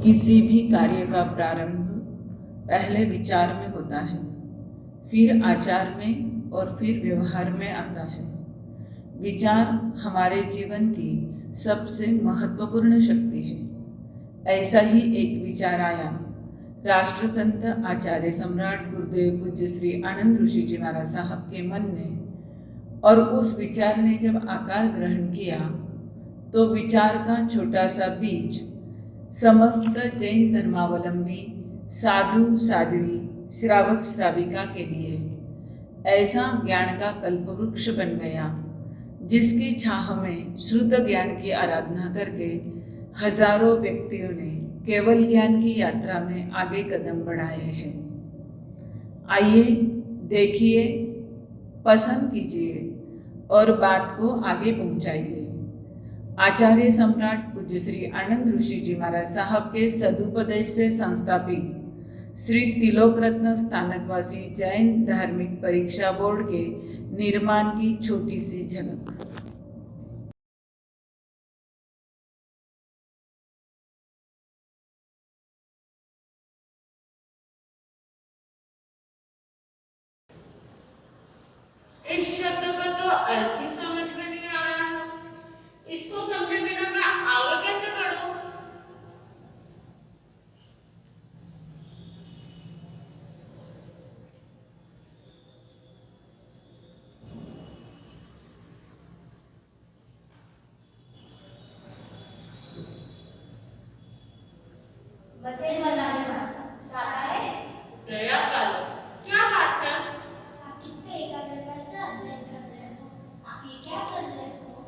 किसी भी कार्य का प्रारंभ पहले विचार में होता है, फिर आचार में और फिर व्यवहार में आता है। विचार हमारे जीवन की सबसे महत्वपूर्ण शक्ति है। ऐसा ही एक विचार आया राष्ट्रसंत आचार्य सम्राट गुरुदेव पूज्य श्री आनंद ऋषि जी महाराज साहब के मन में, और उस विचार ने जब आकार ग्रहण किया तो विचार का छोटा सा बीज समस्त जैन धर्मावलंबी साधु साध्वी श्रावक श्राविका के लिए ऐसा ज्ञान का कल्पवृक्ष बन गया, जिसकी छाह में शुद्ध ज्ञान की आराधना करके हजारों व्यक्तियों ने केवल ज्ञान की यात्रा में आगे कदम बढ़ाए हैं। आइए देखिए, पसंद कीजिए और बात को आगे पहुंचाइए। आचार्य सम्राट पूज्य श्री आनंद ऋषि जी महाराज साहब के सदुपदेश से संस्थापित श्री तिलोक रत्न स्थानकवासी जैन धार्मिक परीक्षा बोर्ड के निर्माण की छोटी सी झलक। इस शब्द का तो अर्थ ही समझ में नहीं आ रहा है। इसको समझे बिना मैं आगे कैसे बढ़ूं? बताइए बनाने भाषा सारा है। दया कालो, क्या बात है? आप कितने एकाग्रता से अध्ययन कर रहे हो? आप ये क्या कर रहे हो?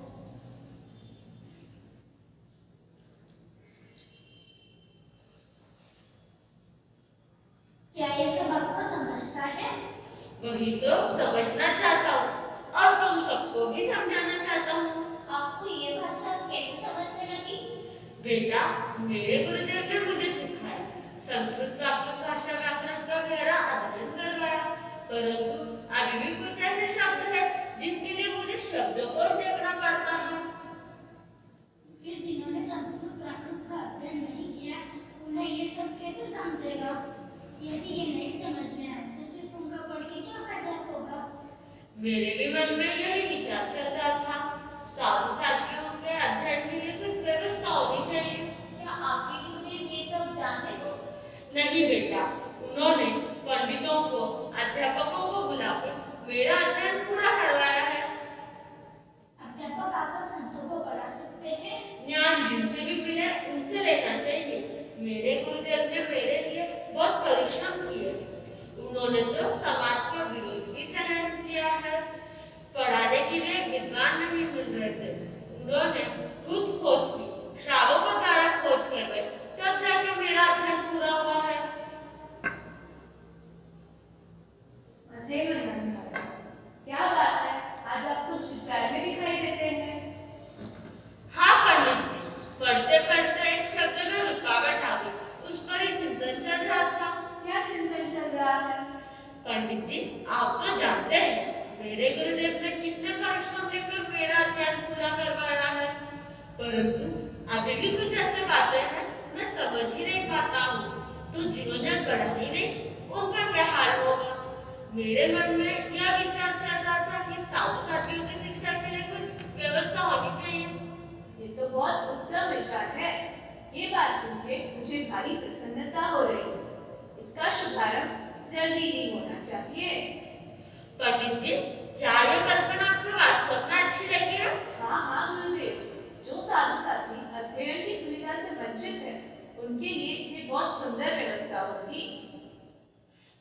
क्या ये सब आपको समझता है? वही तो समझना चाहता हूँ और तुम सबको भी समझाना चाहता हूँ। आपको ये भाषा कैसे समझने लगी? बेटा, मेरे गुरुदेव ने मुझे सिखाया, संस्कृत प्राकृत भाषा व्याकरण का गहरा अध्ययन करवाया, परंतु अभी भी कुछ ऐसे शब्द हैं जिनके लिए मुझे शब्दकोश देखना पड़ता है। फिर जिन्होंने संस्कृत प्राकृत का अध्ययन नहीं किया, उन्हें ये सब कैसे समझेगा? यदि ये नहीं समझ में आए तो सिर्फ उनका पढ़ के क्या फायदा होगा? मेरे भी मन में यही विचार चल रहा था। साधु साथियों के अध्ययन के लिए कुछ व्यवस्था होनी चाहिए। क्या आपके गुरुदेव ये सब जानते थे? नहीं बेटा, उन्होंने पंडितों को, अध्यापकों को बुलाकर मेरा अध्ययन पूरा करवाया है। अध्यापक आकर संतों को पढ़ा सकते हैं? ज्ञान जिनसे भी मिले उनसे लेना चाहिए। मेरे गुरुदेव ने मेरे लिए बहुत परिश्रम किए। उन्होंने तो समाज का विरोध भी सहन किया है। पढ़ाने के लिए विद्वान नहीं मिल रहे थे, उन्होंने खुद खोज की, श्रावकों द्वारा खोज कर गए, तब जाके मेरा अध्ययन पूरा हुआ है। क्या बात है, आज आप कुछ विचार में दिखाई देते हैं। हाँ पंडित जी, पढ़ते पढ़ते एक शब्द में रुकावट आ गई, उस पर ही चिंतन चल रहा था। क्या चिंतन चल रहा है? पंडित जी, आप तो जानते हैं मेरे गुरुदेव ने कितने परिश्रम लेकर मेरा अध्ययन पूरा करवाया है, परंतु अभी भी कुछ ऐसे बातें हैं मैं समझ ही नहीं पाता हूँ। तो जिन्होंने पढ़ा ही नहीं, उनका क्या हाल होगा? मेरे मन में यह विचार चल रहा था कि साधु साथियों की शिक्षा के लिए कुछ व्यवस्था होनी चाहिए। ये तो बहुत उत्तम विचार है। ये बात सुनके मुझे भारी प्रसन्नता हो रही है। इसका शुभारंभ जल्दी ही होना चाहिए। पंडित जी, क्या यह कल्पना आपको वास्तव में अच्छी लगी है? हाँ गुरुदेव, जो साधु साथी अध्ययन की सुविधा से वंचित है, उनके लिए ये बहुत सुंदर व्यवस्था होगी।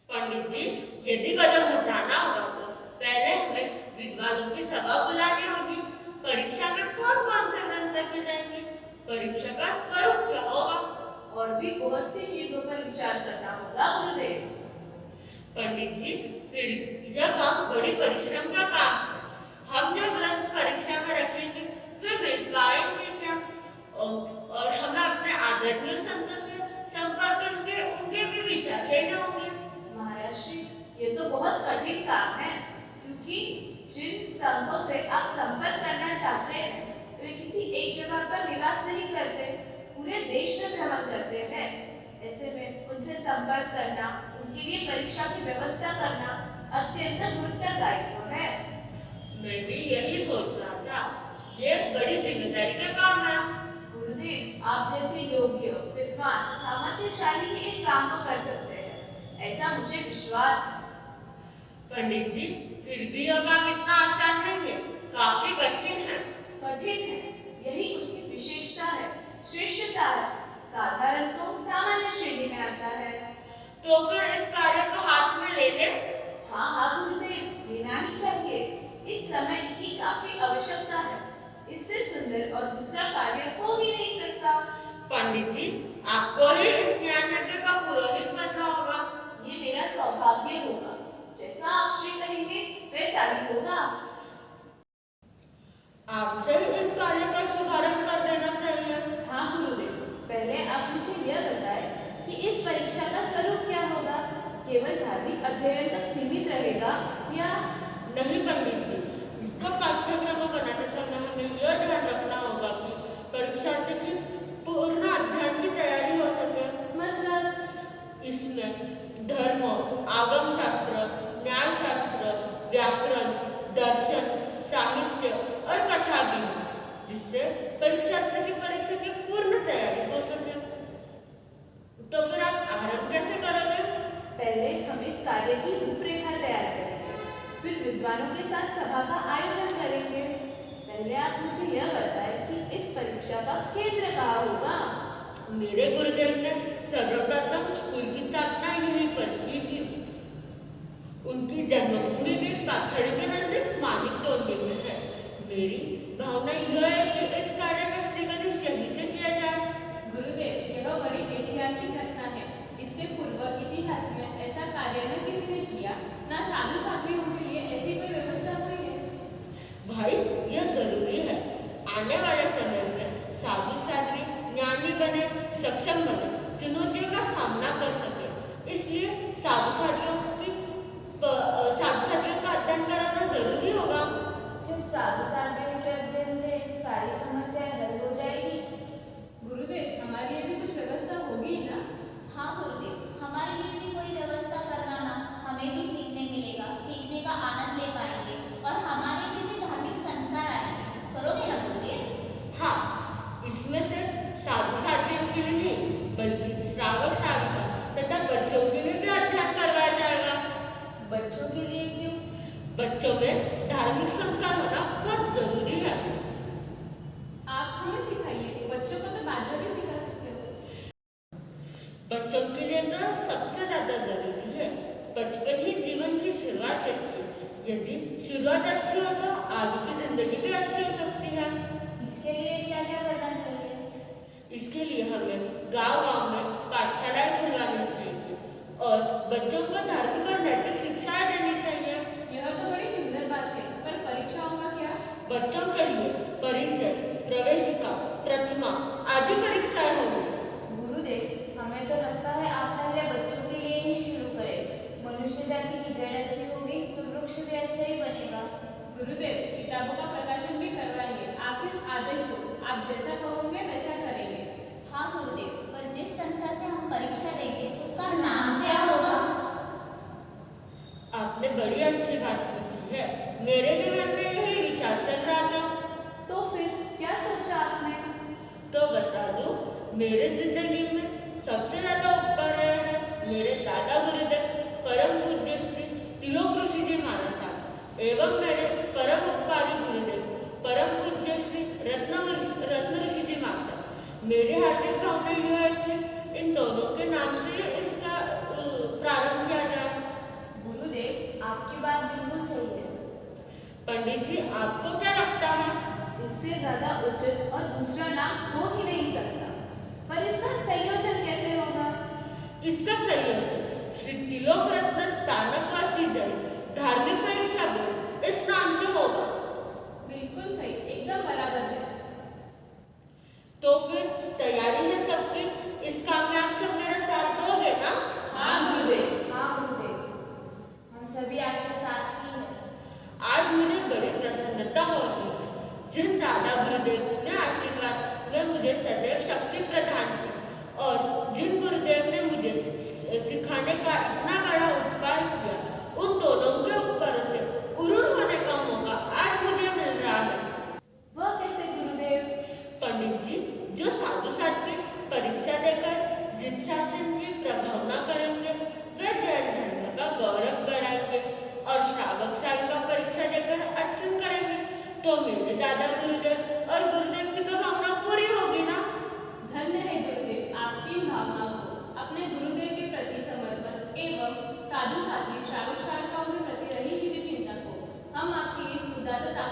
पंडित जी, यदि कदम उठाना होगा तो पहले हमें विद्वानों की सभा बुलानी होगी। परीक्षा में कौन कौन से ग्रंथ रखे जाएंगे, परीक्षा का स्वरूप क्या होगा, और भी बहुत सी चीजों पर विचार करना होगा गुरुदेव। पंडित जी, फिर यह काम बड़ी परिश्रम का काम है। हम जो ग्रंथ परीक्षा में रखेंगे वे मिल पाएंगे क्या? और हमें अपने आदरणीय संतों से संपर्क करके उनके भी विचार लेने होंगे। महर्षि, ये तो बहुत कठिन काम है, क्योंकि जिन संतों से आप संपर्क करना चाहते हैं वे किसी एक जगह पर निवास नहीं करते। पूरे देश में भ्रमण करते हैं। ऐसे में उनसे संपर्क करना, उनके लिए परीक्षा की व्यवस्था करना अत्यंत गुरुतर दायित्व है। मैं भी यही सोच रहा था, ये बड़ी जिम्मेदारी का काम है। गुरुदेव, आप जैसे योग्य, विद्वान, सामर्थ्यशाली ही इस काम को कर सकते हैं, ऐसा मुझे विश्वास है। पंडित जी, फिर भी यह काम इतना आसान नहीं है, काफी कठिन है। कठिन है, यही उसकी विशेषता है, श्रेष्ठता है। साधारण तो सामान्य श्रेणी में आता है। तो फिर इस कार्य को हाथ में ले ले। हाँ हाँ गुरुदेव, लेना ही चाहिए। इस समय इसकी काफी आवश्यकता है। इससे सुंदर और दूसरा कार्य हो ही नहीं सकता। पंडित जी, आपको ही इस ज्ञान यज्ञ का पुरोहित बनना होगा। ये मेरा सौभाग्य होगा। जैसा आप श्री कहेंगे वैसा ही होगा। आपसे इस कार्य का शुभारंभ कर देना चाहिए। हाँ गुरुदेव, पहले आप मुझे यह बताएं कि इस परीक्षा का स्वरूप क्या होगा? केवल धार्मिक अध्ययन तक सीमित रहेगा या? नहीं पंडित जी, इसका पाठ्यक्रम बनाते समय हमें यह ध्यान रखना होगा कि परीक्षार्थी की पूर्ण अध्ययन की तैयारी हो सके। मतलब इसमें धर्म, आगम शास्त्र, न्याय शास्त्र, व्याकरण, दर्शन, साहित्य और कथा भी हो, जिससे परीक्षार्थी की परीक्षा की पूर्ण तैयारी हो सके। तो फिर आप आरंभ कैसे करोगे? पहले हम इस कार्य की रूपरेखा तैयार करेंगे, फिर विद्वानों के साथ सभा का आयोजन करेंगे। पहले आप मुझे यह बताएं कि इस परीक्षा का केंद्र कहाँ होगा? मेरे गुरुदेव ने सर्वप्रथम स्कूल की स्थापना यहीं पर की थी। उनकी जन्मभूमि भी पाथड़ी के नजदीक मानिकतोंडी में है। मेरी भावना यह है कि इस कार्य का श्रीगणेश यहीं से किया जाए। गुरुदेव, यह बड़ी ऐतिहासिक घटना है। इससे पूर्व इतिहास में ऐसा कार्य न किसी ने किया, न साधु साध्वियों के लिए ऐसी कोई व्यवस्था हुई है। भाई, यह जरूरी है। आने वाले समय में साधु साध्वी ज्ञानी बने, सक्षम बने, चुनौतियों का सामना कर सके। इसलिए साधु साध्वियों का अध्ययन कराना जरूरी होगा। सिर्फ साधु साध्वियों के अध्ययन से सारी समस्याएं हल हो जाएगी? गुरुदेव, हमारे लिए भी कुछ व्यवस्था होगी ना? हाँ गुरुदेव, हमारे लिए भी कोई व्यवस्था करना ना, हमें भी सीखने मिलेगा, सीखने का आनंद ले पाएंगे और हमारे लिए भी धार्मिक संस्कार आएंगे। करोगे ना गुरुदेव? हाँ, इसमें सिर्फ साधु साध्वियों के लिए नहीं, बल्कि श्रावक श्राविका तथा बच्चों के लिए भी अध्ययन करवाया जाएगा। बच्चों के लिए क्यों? बच्चों में धार्मिक संस्कार होना बहुत जरूरी है। आप हमें सिखाइए, बच्चों को तो बाद में भी सिखा सकते हो। बच्चों के लिए तो सबसे ज्यादा जरूरी है। बचपन ही जीवन की शुरुआत होती है। यदि शुरुआत अच्छी हो तो आगे की जिंदगी भी अच्छी हो सकती है। इसके लिए क्या क्या करना चाहिए? इसके लिए हमें गांव-गांव में पाठशालाएं खुलवानी चाहिए और बच्चों को धार्मिक और नैतिक शिक्षाएं देनी चाहिए। यह तो बड़ी सुंदर बात है, पर परीक्षाओं का क्या? बच्चों के लिए परिचय, प्रवेशिका, प्रथमा आदि परीक्षाएं होंगी। गुरुदेव, हमें तो लगता है आप पहले बच्चों के लिए ही शुरू करें। मनुष्य जाति की जड़ अच्छी होगी तो वृक्ष भी अच्छा ही बनेगा। गुरुदेव, किताबों का प्रकाशन भी करवाएंगे। आप सिर्फ आदेश दो, आप जैसा कहोगे वैसा करेंगे। हाँ गुरुदेव, पर जिस संस्था से हम परीक्षा देंगे उसका नाम क्या होगा? आपने बड़ी अच्छी बात की है। मेरे भी मन में यही विचार चल रहा था। तो फिर क्या सोचा आपने? तो बता दो, मेरे जिंदगी में सबसे ज्यादा उपकार रहे हैं मेरे दादा गुरुदेव परम पूज्य श्री त्रिलोक ऋषि जी महाराज साहब एवं मेरे परम उपकारी गुरुदेव परम पूज्य श्री रत्न ऋषि जी महाराज साहब। मेरे हार्दिक भावना यह है कि इन दोनों के नाम से इसका प्रारंभ किया जाए। गुरुदेव, आपकी बात बिल्कुल सही है। पंडित जी, आपको क्या लगता है? इससे ज्यादा उचित और दूसरा नाम हो ही नहीं सकता, पर इसका संयोजन कैसे होगा? इसका संयोजन श्री त्रिलोक रत्न स्थानकवासी जन धार्मिक परीक्षा बोर्ड इस नाम से होगा। बिल्कुल सही, एकदम बराबर है। तो फिर तैयारी है सबकी। इस काम में आप सब मेरा साथ दोगे ना? हाँ गुरुदेव, हाँ गुरुदेव, हम सभी आपके साथ ही हैं। आज मुझे बड़ी प्रसन्नता हो रही है। जिन दादा गुरुदेव ने आशीर्वाद वे मुझे सदैव शक्ति प्रदान की और जिन गुरुदेव ने मुझे सिखाने का इतना बड़ा उपकार किया, उन दोनों के उपकार से गुरु होने का मौका आज मुझे मिल रहा है। वह कैसे गुरुदेव? पंडित जी, जो साधु सात्विक परीक्षा देकर जिन शासन की प्रभावना करेंगे, वे जैन धर्म का गौरव बढ़ाएंगे और श्रावक श्राविका परीक्षा देकर अर्चन करेंगे, तो मेरे दादा गुरुदेव और गुरुदेव की तो भावना पूरी होगी ना। धन्य है गुरुदेव आपकी भावनाओं को। अपने गुरुदेव के प्रति समर्पण एवं साधु साध्वी श्रावक श्राविकाओं के प्रति रही हुई चिंता को हम आपकी इस उदारता